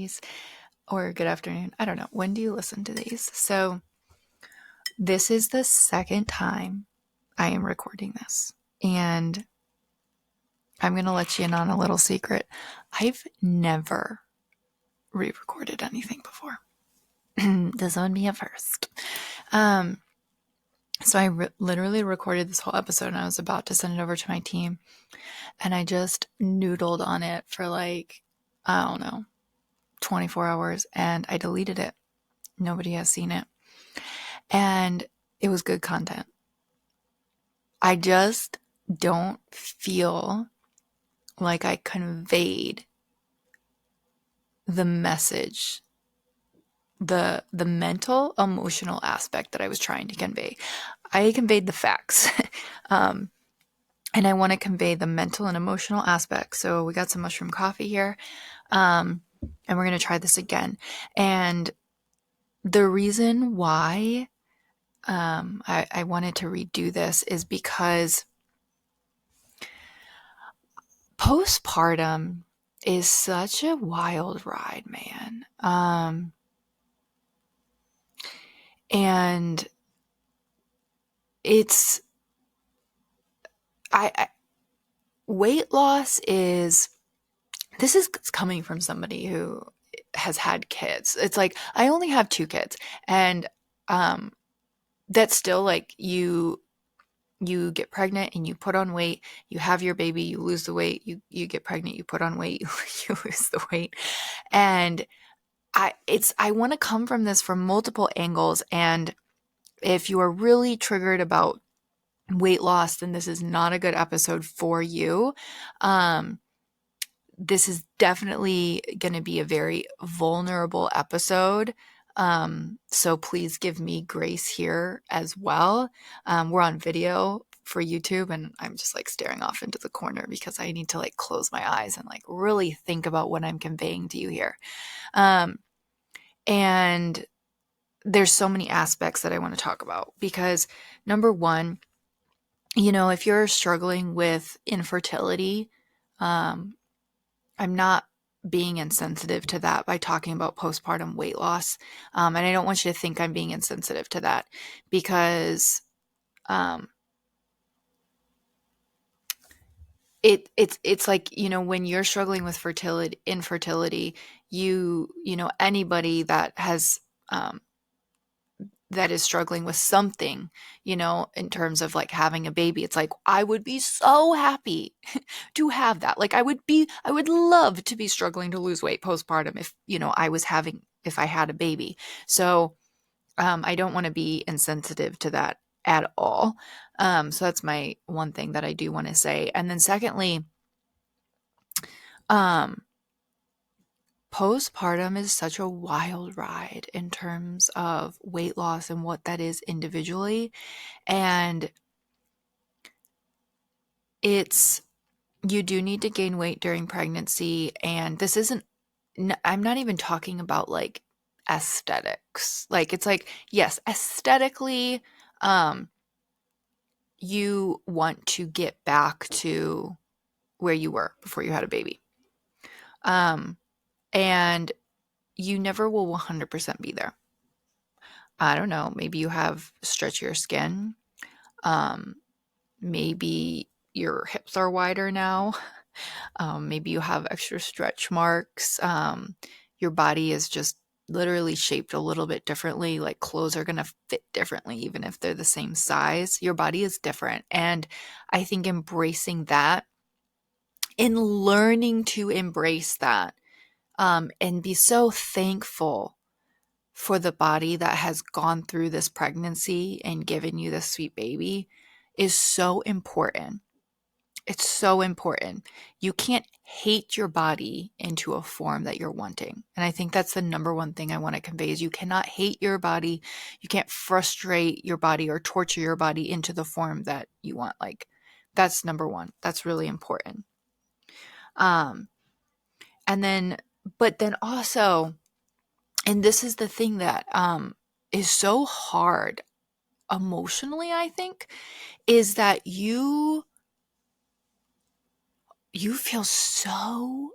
ladies, or good afternoon. I don't know. When do you listen to these? So, this is the second time I am recording this. And I'm going to let you in on a little secret. I've never re recorded anything before. This would be a first. So, I literally recorded this whole episode and I was about to send it over to my team. And I just noodled on it for I don't know, 24 hours, and I deleted it. Nobody has seen it. And it was good content. I just don't feel like I conveyed the message, the mental, emotional aspect that I was trying to convey. I conveyed the facts. And I want to convey the mental and emotional aspect. So we got some mushroom coffee here. And we're going to try this again. And the reason why I wanted to redo this is because postpartum is such a wild ride, man. And it's, weight loss is, this is coming from somebody who has had kids. It's like, I only have 2 kids, and that's still you get pregnant and you put on weight, you have your baby, you lose the weight, you get pregnant, you put on weight, you lose the weight. And I want to come from this from multiple angles. And if you are really triggered about weight loss, then this is not a good episode for you. This is definitely going to be a very vulnerable episode. So please give me grace here as well. We're on video for YouTube, and I'm just staring off into the corner because I need to close my eyes and really think about what I'm conveying to you here. And there's so many aspects that I want to talk about because number one, if you're struggling with infertility, I'm not being insensitive to that by talking about postpartum weight loss. And I don't want you to think I'm being insensitive to that because it's when you're struggling with infertility, anybody that has that is struggling with something, in terms of having a baby, it's I would be so happy to have that. I would love to be struggling to lose weight postpartum if I had a baby. So I don't want to be insensitive to that at all. So that's my one thing that I do want to say. And then secondly, postpartum is such a wild ride in terms of weight loss and what that is individually. And you do need to gain weight during pregnancy. And this isn't, I'm not even talking about aesthetics. Yes, aesthetically, you want to get back to where you were before you had a baby. And you never will 100% be there. I don't know, maybe you have stretchier skin. Maybe your hips are wider now. Maybe you have extra stretch marks. Your body is just literally shaped a little bit differently. Clothes are going to fit differently, even if they're the same size. Your body is different. And I think embracing that and learning to embrace that, and be so thankful for the body that has gone through this pregnancy and given you this sweet baby is so important. It's so important. You can't hate your body into a form that you're wanting. And I think that's the number one thing I want to convey is you cannot hate your body. You can't frustrate your body or torture your body into the form that you want. That's number one. That's really important. But then also, and this is the thing that is so hard emotionally, I think, is that you feel so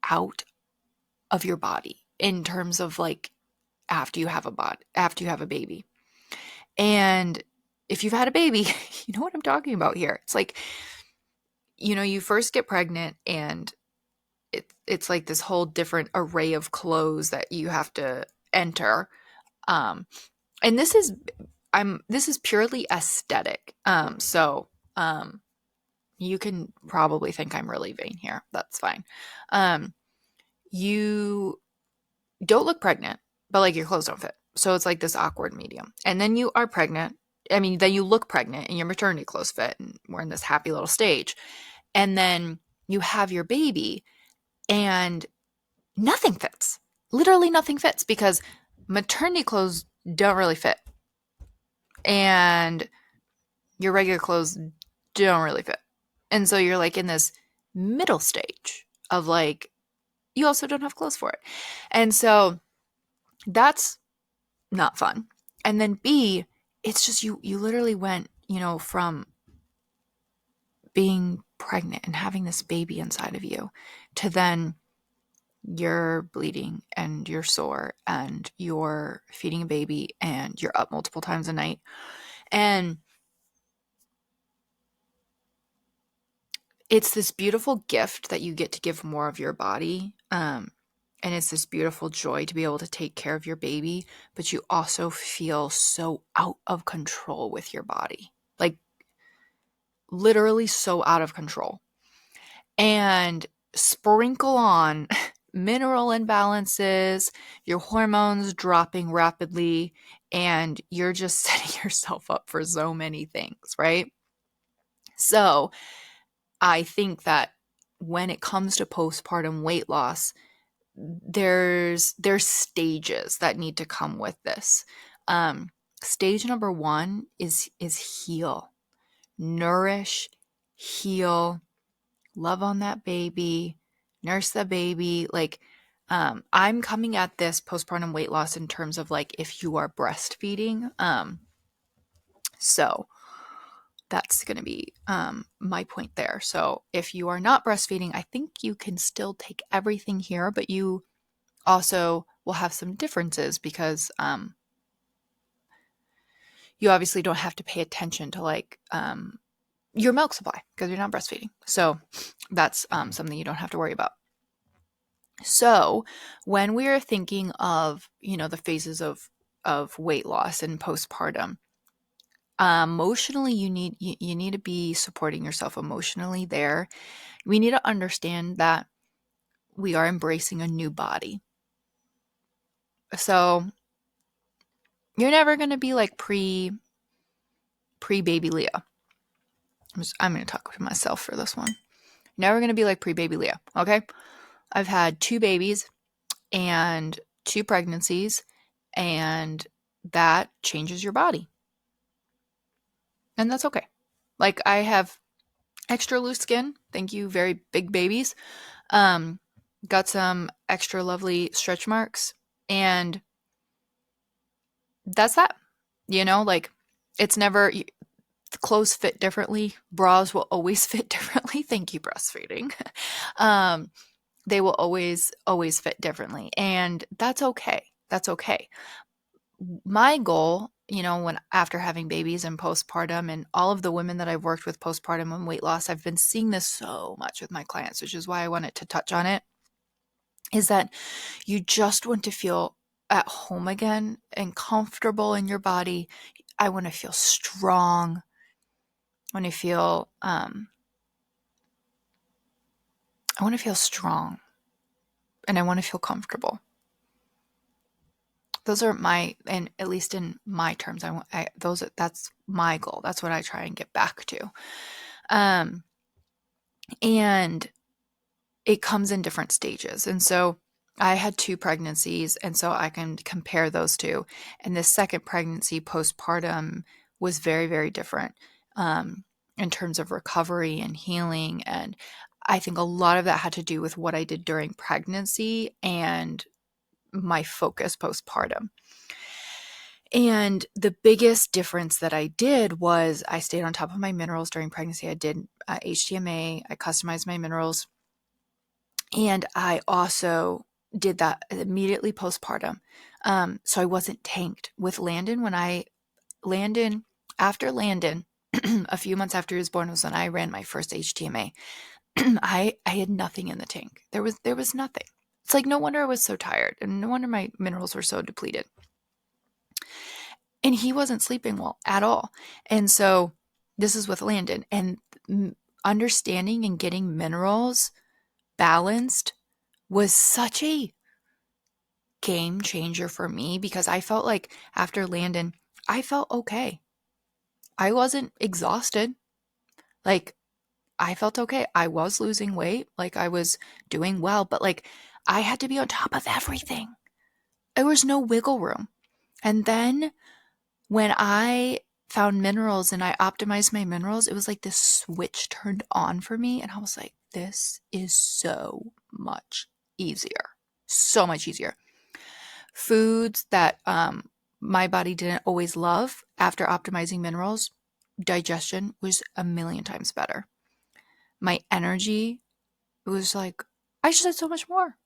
out of your body in terms of like after you have a baby. And if you've had a baby, you know what I'm talking about here. It's like, you first get pregnant and it's like this whole different array of clothes that you have to enter. And this is purely aesthetic. So you can probably think I'm really vain here. That's fine. You don't look pregnant, but like your clothes don't fit. So it's like this awkward medium. And then you are pregnant. I mean, then you look pregnant and your maternity clothes fit, and we're in this happy little stage. And then you have your baby and nothing fits. Literally nothing fits because maternity clothes don't really fit. And your regular clothes don't really fit. And so you're like in this middle stage of like, you also don't have clothes for it. And so that's not fun. And then B, it's just you literally went, from being pregnant and having this baby inside of you to then you're bleeding and you're sore and you're feeding a baby and you're up multiple times a night. And it's this beautiful gift that you get to give more of your body. And it's this beautiful joy to be able to take care of your baby, but you also feel so out of control with your body. Like literally so out of control. And sprinkle on mineral imbalances, your hormones dropping rapidly, and you're just setting yourself up for so many things, right? So I think that when it comes to postpartum weight loss, there's stages that need to come with this. Stage number 1 is heal, nourish, heal, love on that baby, nurse the baby. Like, I'm coming at this postpartum weight loss in terms of like if you are breastfeeding. So that's going to be my point there. So if you are not breastfeeding, I think you can still take everything here, but you also will have some differences because you obviously don't have to pay attention to like your milk supply because you're not breastfeeding. So that's something you don't have to worry about. So when we are thinking of, the phases of weight loss and postpartum, emotionally, you need to be supporting yourself emotionally there. We need to understand that we are embracing a new body. So you're never going to be like pre-baby Leah. I'm going to talk to myself for this one. Never going to be like pre-baby Leah, okay? I've had 2 babies and 2 pregnancies, and that changes your body. And that's okay. Like, I have extra loose skin. Thank you, very big babies. Got some extra lovely stretch marks, and that's that. Like, it's never, clothes fit differently. Bras will always fit differently. Thank you, breastfeeding. They will always fit differently, and that's okay. That's okay. My goal, when after having babies and postpartum and all of the women that I've worked with postpartum and weight loss, I've been seeing this so much with my clients, which is why I wanted to touch on it, is that you just want to feel at home again and comfortable in your body. I want to feel strong. I want to feel strong, and I want to feel comfortable. Those are and at least in my terms, that's my goal. That's what I try and get back to. And it comes in different stages. And so I had 2 pregnancies, and so I can compare those 2. And the second pregnancy postpartum was very, very different in terms of recovery and healing. And I think a lot of that had to do with what I did during pregnancy and my focus postpartum. And the biggest difference that I did was I stayed on top of my minerals during pregnancy. I did HTMA. I customized my minerals. And I also did that immediately postpartum. So I wasn't tanked. With Landon, after Landon, a few months after he was born was when I ran my first HTMA. I had nothing in the tank. There was nothing. It's like, no wonder I was so tired, and no wonder my minerals were so depleted. And he wasn't sleeping well at all. And so this is with Landon, and understanding and getting minerals balanced was such a game changer for me, because I felt like after Landon, I felt okay. I wasn't exhausted. Like, I felt okay. I was losing weight. Like, I was doing well, but like, I had to be on top of everything. There was no wiggle room. And then when I found minerals and I optimized my minerals, it was like this switch turned on for me. And I was like, this is so much easier. So much easier. Foods that my body didn't always love, after optimizing minerals, digestion was a million times better. My energy was like, I just had so much more.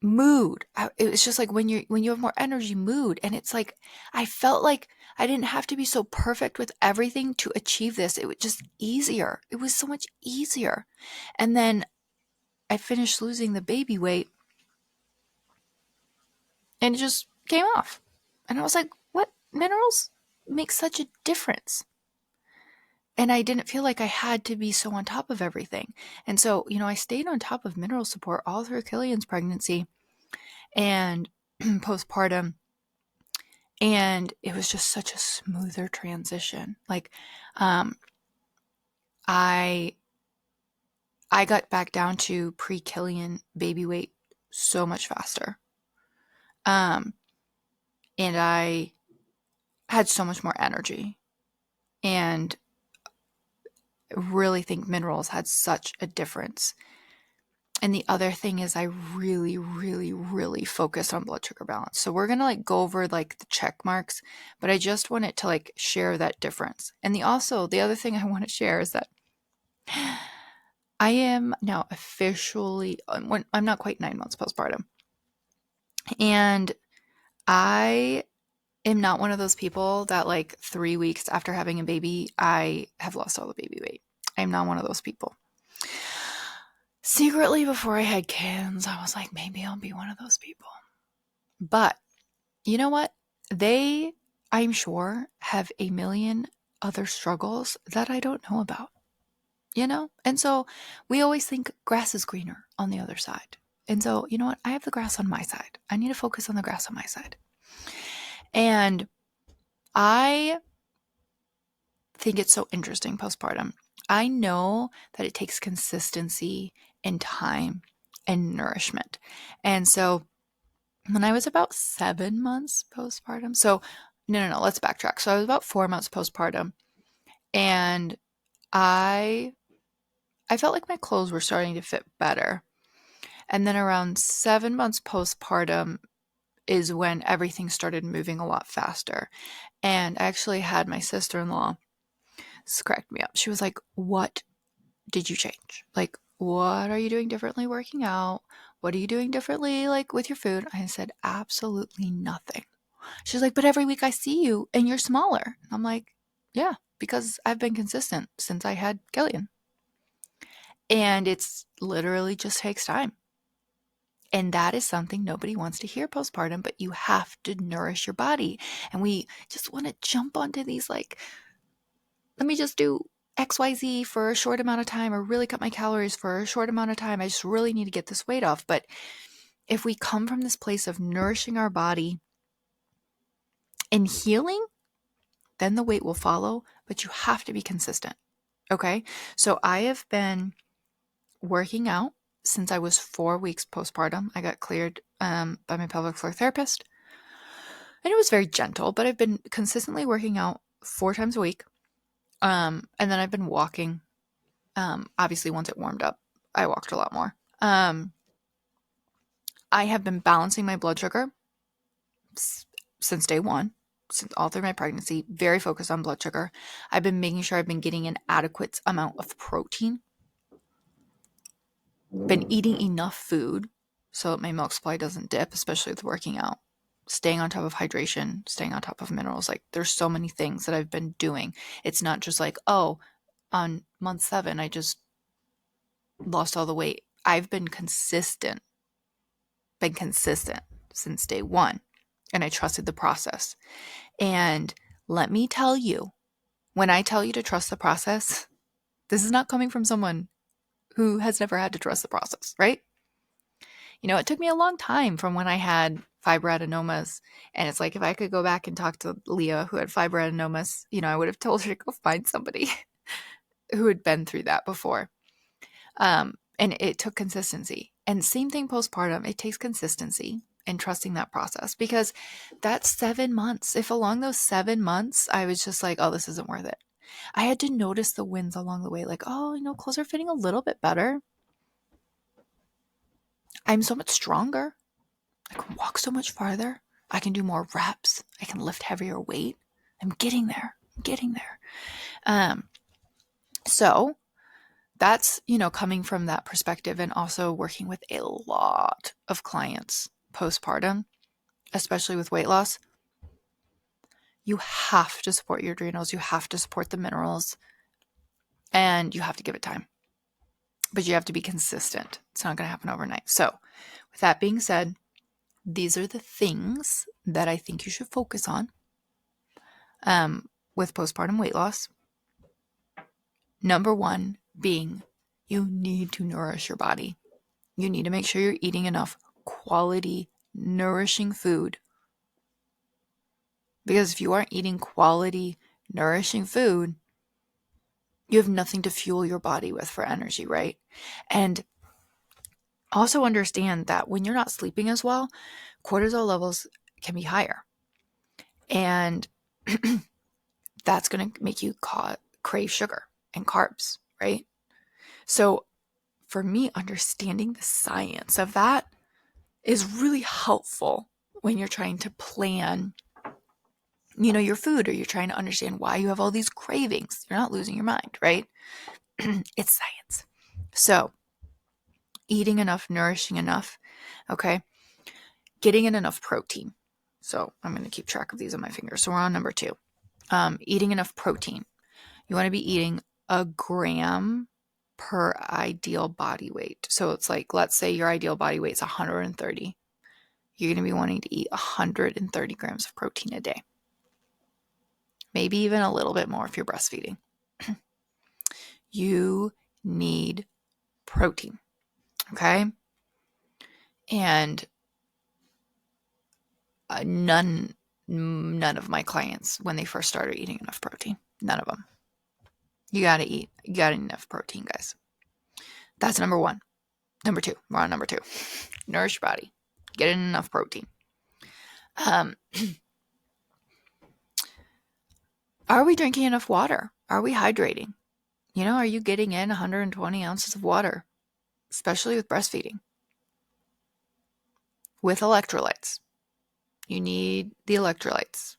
Mood. It was just like when you have more energy, mood. And it's like, I felt like I didn't have to be so perfect with everything to achieve this. It was just easier. It was so much easier. And then I finished losing the baby weight, and it just came off. And I was like, what? Minerals make such a difference. And I didn't feel like I had to be so on top of everything. And so, I stayed on top of mineral support all through Killian's pregnancy and postpartum. And it was just such a smoother transition. Like, I got back down to pre-Killian baby weight so much faster. And I had so much more energy. And really think minerals had such a difference. And the other thing is, I really, really, really focused on blood sugar balance. So we're going to go over the check marks, but I just wanted to share that difference. And the other thing I want to share is that I am now officially, I'm not quite 9 months postpartum. And I am not one of those people that 3 weeks after having a baby, I have lost all the baby weight. I'm not one of those people. Secretly, before I had kids, I was like, maybe I'll be one of those people. But you know what? They, I'm sure, have a million other struggles that I don't know about, And so we always think grass is greener on the other side. And so, you know what? I have the grass on my side. I need to focus on the grass on my side. And I think it's so interesting postpartum. I know that it takes consistency and time and nourishment. And so when I was about 7 months postpartum, so no, let's backtrack. So I was about 4 months postpartum, and I felt like my clothes were starting to fit better. And then around 7 months postpartum is when everything started moving a lot faster. And I actually had my sister-in-law, this cracked me up. She was like, what did you change? What are you doing differently working out? What are you doing differently with your food? I said, absolutely nothing. She's like, but every week I see you and you're smaller. I'm like, yeah, because I've been consistent since I had Killian. And it's literally just takes time. And that is something nobody wants to hear postpartum, but you have to nourish your body. And we just want to jump onto these let me just do XYZ for a short amount of time, or really cut my calories for a short amount of time. I just really need to get this weight off. But if we come from this place of nourishing our body and healing, then the weight will follow, but you have to be consistent. Okay? So I have been working out since I was 4 weeks postpartum. I got cleared by my pelvic floor therapist. And it was very gentle, but I've been consistently working out 4 times a week. And then I've been walking. Obviously, once it warmed up, I walked a lot more. I have been balancing my blood sugar since day one, since all through my pregnancy, very focused on blood sugar. I've been making sure I've been getting an adequate amount of protein. been eating enough food so that my milk supply doesn't dip, especially with working out, staying on top of hydration, staying on top of minerals. Like there's so many things that I've been doing. It's not just like, oh, on month 7, I just lost all the weight. I've been consistent since day 1. And I trusted the process. And let me tell you, when I tell you to trust the process, this is not coming from someone who has never had to trust the process, right? It took me a long time from when I had fibroadenomas. And it's like, if I could go back and talk to Leah who had fibroadenomas, I would have told her to go find somebody who had been through that before. And it took consistency. And same thing postpartum, it takes consistency and trusting that process, because that's 7 months. If along those 7 months, I was just like, oh, this isn't worth it. I had to notice the wins along the way. Like, oh, clothes are fitting a little bit better. I'm so much stronger. I can walk so much farther. I can do more reps. I can lift heavier weight. I'm getting there. So that's, coming from that perspective, and also working with a lot of clients postpartum, especially with weight loss. You have to support your adrenals. You have to support the minerals, and you have to give it time. But you have to be consistent. It's not going to happen overnight. So with that being said, these are the things that I think you should focus on with postpartum weight loss. Number 1 being, you need to nourish your body. You need to make sure you're eating enough quality, nourishing food. Because if you aren't eating quality, nourishing food, you have nothing to fuel your body with for energy, right? And also understand that when you're not sleeping as well, cortisol levels can be higher. And that's going to make you crave sugar and carbs, right? So for me, understanding the science of that is really helpful when you're trying to plan, your food, or you're trying to understand why you have all these cravings. You're not losing your mind, right? It's science. So eating enough, nourishing enough, okay? Getting in enough protein. So I'm going to keep track of these on my fingers. So we're on number 2. Eating enough protein. You want to be eating a gram per ideal body weight. So it's like, let's say your ideal body weight is 130. You're going to be wanting to eat 130 grams of protein a day. Maybe even a little bit more if you're breastfeeding. You need protein, okay? And none of my clients, when they first started eating enough protein, none of them. You got to eat enough protein, guys. That's number 1. Number 2, we're on number 2. Nourish your body. Get in enough protein. Are we drinking enough water? Are we hydrating? Are you getting in 120 ounces of water, especially with breastfeeding? With electrolytes. You need the electrolytes,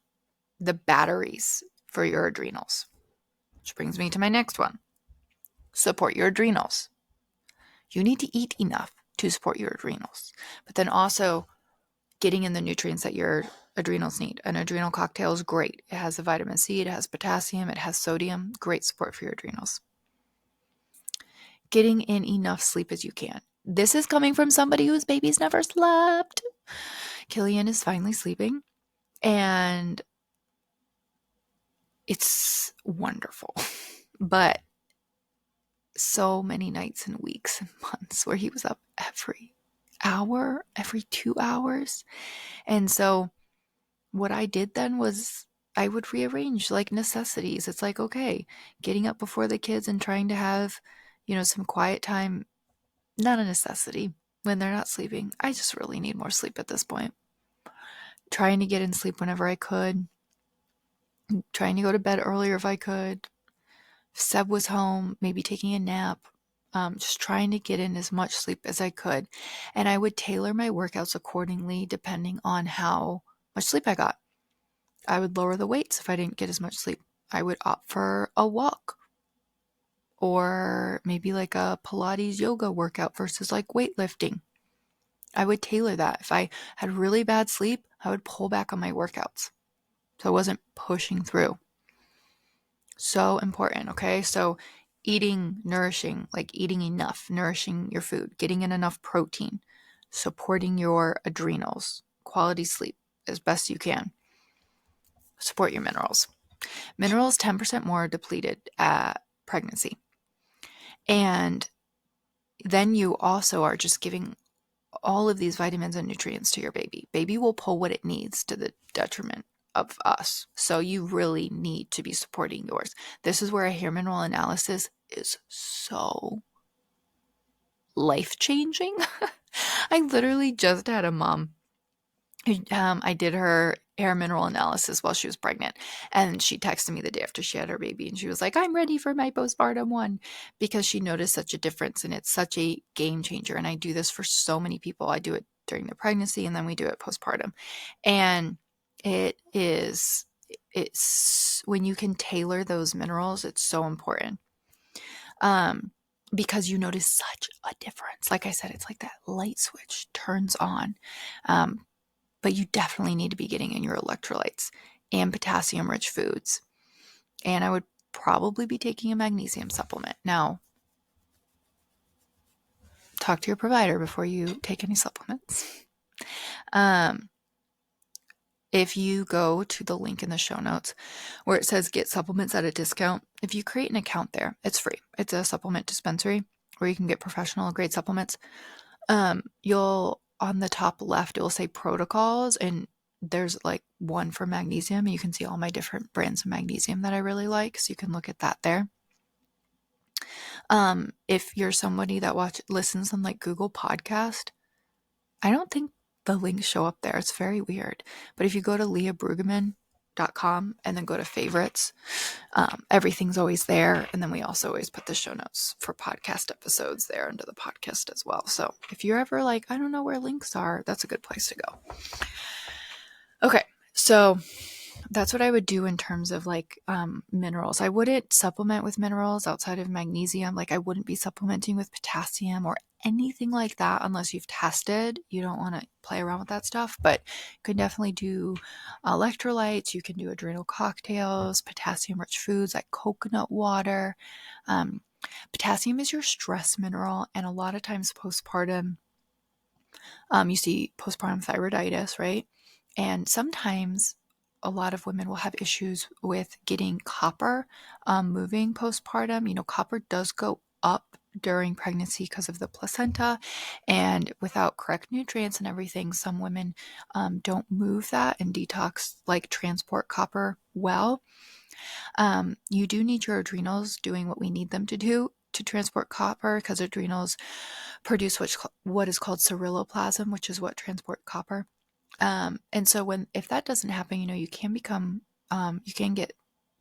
the batteries for your adrenals. Which brings me to my next one. Support your adrenals. You need to eat enough to support your adrenals, but then also getting in the nutrients that your adrenals need. An adrenal cocktail is great. It has the vitamin C, it has potassium, it has sodium. Great support for your adrenals. Getting in enough sleep as you can. This is coming from somebody whose baby's never slept. Killian is finally sleeping, and it's wonderful. But so many nights and weeks and months where he was up every hour, every 2 hours. And so what I did then was I would rearrange like necessities. It's like, okay, getting up before the kids and trying to have, some quiet time, not a necessity when they're not sleeping. I just really need more sleep at this point. Trying to get in sleep whenever I could. Trying to go to bed earlier if I could. If Seb was home, maybe taking a nap. Just trying to get in as much sleep as I could. And I would tailor my workouts accordingly depending on how much sleep I got. I would lower the weights if I didn't get as much sleep. I would opt for a walk or maybe like a Pilates yoga workout versus like weightlifting. I would tailor that. If I had really bad sleep, I would pull back on my workouts so I wasn't pushing through. So important, okay? So eating nourishing, like eating enough, nourishing your food, getting in enough protein, supporting your adrenals, quality sleep as best you can. Support your minerals. Minerals 10% more depleted at pregnancy. And then you also are just giving all of these vitamins and nutrients to your baby. Baby will pull what it needs to the detriment of us. So you really need to be supporting yours. This is where a hair mineral analysis is so life-changing. I literally just had a mom. I did her hair mineral analysis while she was pregnant, and she texted me the day after she had her baby, and she was like, I'm ready for my postpartum one, because she noticed such a difference, and it's such a game changer. And I do this for so many people. I do it during the pregnancy, and then we do it postpartum. And it's when you can tailor those minerals, it's so important. Because you notice such a difference. Like I said, it's like that light switch turns on. But you definitely need to be getting in your electrolytes and potassium-rich foods. And I would probably be taking a magnesium supplement. Now, talk to your provider before you take any supplements. If you go to the link in the show notes where it says get supplements at a discount, if you create an account there, it's free. It's a supplement dispensary where you can get professional grade supplements. You'll, on the top left, it will say protocols, and there's like one for magnesium, and you can see all my different brands of magnesium that I really like. So you can look at that there. If you're somebody that listens on like Google Podcast, I don't think the links show up there. It's very weird. But if you go to leahbruggeman.com and then go to favorites, everything's always there. And then we also always put the show notes for podcast episodes there under the podcast as well. So if you're ever like, I don't know where links are, that's a good place to go. Okay, so that's what I would do in terms of like minerals. I wouldn't supplement with minerals outside of magnesium. Like I wouldn't be supplementing with potassium or anything like that unless you've tested. You don't want to play around with that stuff, but you can definitely do electrolytes. You can do adrenal cocktails, potassium-rich foods like coconut water. Potassium is your stress mineral, and a lot of times postpartum, you see postpartum thyroiditis, right? And sometimes a lot of women will have issues with getting copper moving postpartum. You know, copper does go up during pregnancy because of the placenta, and without correct nutrients and everything, some women don't move that and detox, like transport copper well. You do need your adrenals doing what we need them to do to transport copper, because adrenals produce what is called ceruloplasmin, which is what transport copper. And so if that doesn't happen, you know, you can get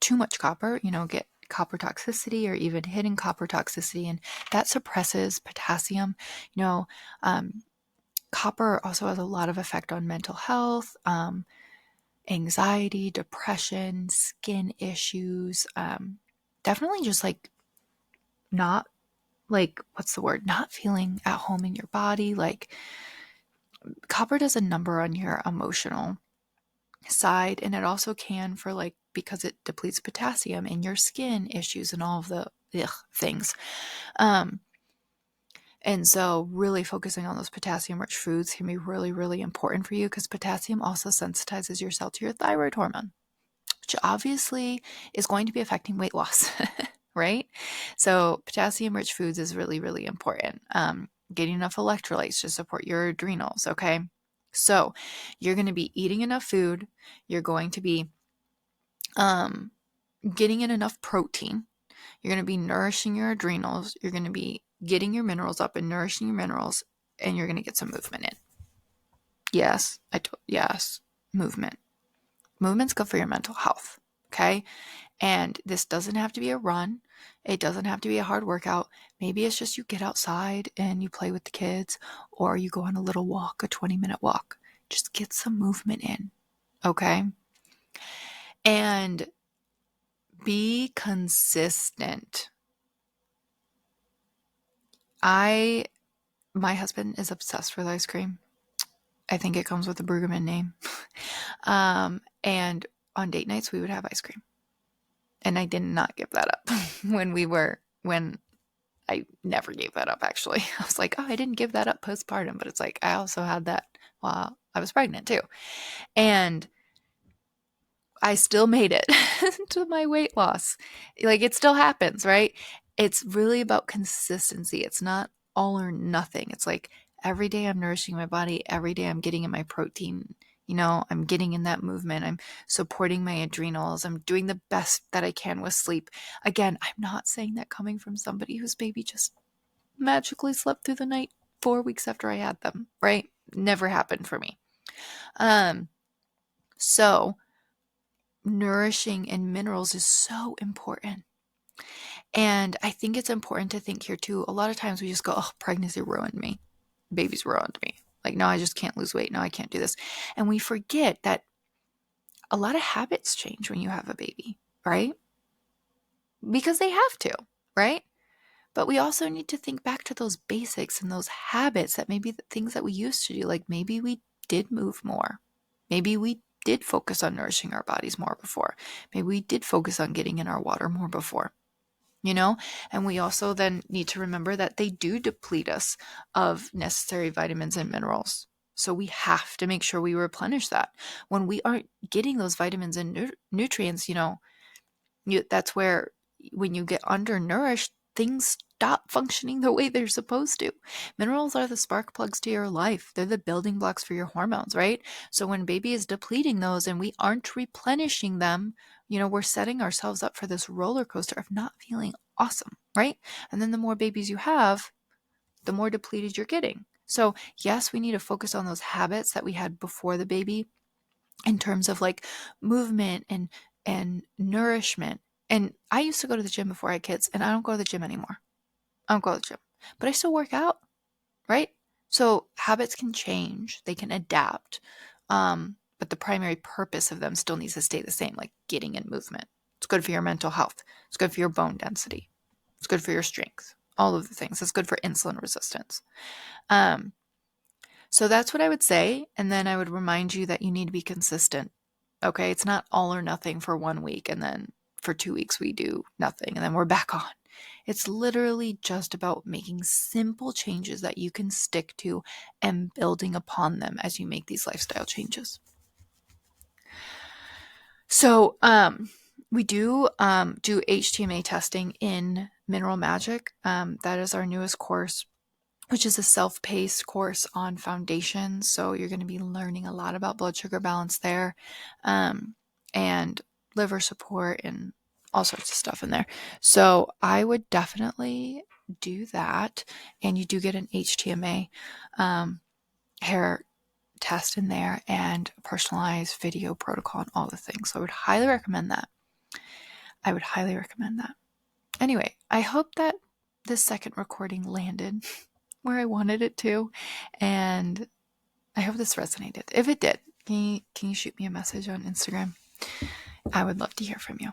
too much copper, you know, get copper toxicity or even hidden copper toxicity, and that suppresses potassium. You know, copper also has a lot of effect on mental health, anxiety, depression, skin issues, definitely just like not not feeling at home in your body. Like copper does a number on your emotional side, and it also can for like, because it depletes potassium in your skin issues and all of the things. And so really focusing on those potassium-rich foods can be really, really important for you, because potassium also sensitizes your cell to your thyroid hormone, which obviously is going to be affecting weight loss, right? So potassium-rich foods is really, really important. Getting enough electrolytes to support your adrenals, okay? So you're going to be eating enough food. You're going to be getting in enough protein. You're going to be nourishing your adrenals. You're going to be getting your minerals up and nourishing your minerals, and you're going to get some movement in. Yes, yes, movement. Movement's good for your mental health, okay? And this doesn't have to be a run. It doesn't have to be a hard workout. Maybe it's just you get outside and you play with the kids, or you go on a little walk, a 20-minute walk. Just get some movement in, okay? And be consistent. My husband is obsessed with ice cream. I think it comes with a Brueggemann name. And on date nights, we would have ice cream. And I did not give that up when I never gave that up, actually. I was like, oh, I didn't give that up postpartum. But it's like, I also had that while I was pregnant too. And I still made it to my weight loss. Like, it still happens, right? It's really about consistency. It's not all or nothing. It's like every day I'm nourishing my body, every day I'm getting in my protein, I'm getting in that movement. I'm supporting my adrenals. I'm doing the best that I can with sleep. Again, I'm not saying that coming from somebody whose baby just magically slept through the night 4 weeks after I had them, right? Never happened for me. So nourishing and minerals is so important. And I think it's important to think here too. A lot of times we just go, oh, pregnancy ruined me. Babies ruined me. Like, no, I just can't lose weight. No, I can't do this. And we forget that a lot of habits change when you have a baby, right? Because they have to, right? But we also need to think back to those basics and those habits that maybe the things that we used to do. Like, maybe we did move more. Maybe we did focus on nourishing our bodies more before. Maybe we did focus on getting in our water more before. And we also then need to remember that they do deplete us of necessary vitamins and minerals. So we have to make sure we replenish that. When we aren't getting those vitamins and nutrients, that's where when you get undernourished, things stop functioning the way they're supposed to. Minerals are the spark plugs to your life. They're the building blocks for your hormones, right? So when baby is depleting those and we aren't replenishing them, we're setting ourselves up for this roller coaster of not feeling awesome, right? And then the more babies you have, the more depleted you're getting. So yes, we need to focus on those habits that we had before the baby in terms of like movement and nourishment. And I used to go to the gym before I had kids, and I don't go to the gym anymore. I don't go to the gym, but I still work out, right? So habits can change, they can adapt, but the primary purpose of them still needs to stay the same, like getting in movement. It's good for your mental health. It's good for your bone density. It's good for your strength. All of the things. It's good for insulin resistance. So that's what I would say. And then I would remind you that you need to be consistent. Okay. It's not all or nothing for 1 week. And then for 2 weeks, we do nothing. And then we're back on. It's literally just about making simple changes that you can stick to and building upon them as you make these lifestyle changes. So, we do HTMA testing in Mineral Magic. That is our newest course, which is a self-paced course on foundations. So you're going to be learning a lot about blood sugar balance there, and liver support and all sorts of stuff in there. So I would definitely do that. And you do get an HTMA hair test in there and a personalized video protocol and all the things. So I would highly recommend that. Anyway, I hope that this second recording landed where I wanted it to, and I hope this resonated. If it did, can you shoot me a message on Instagram? I would love to hear from you.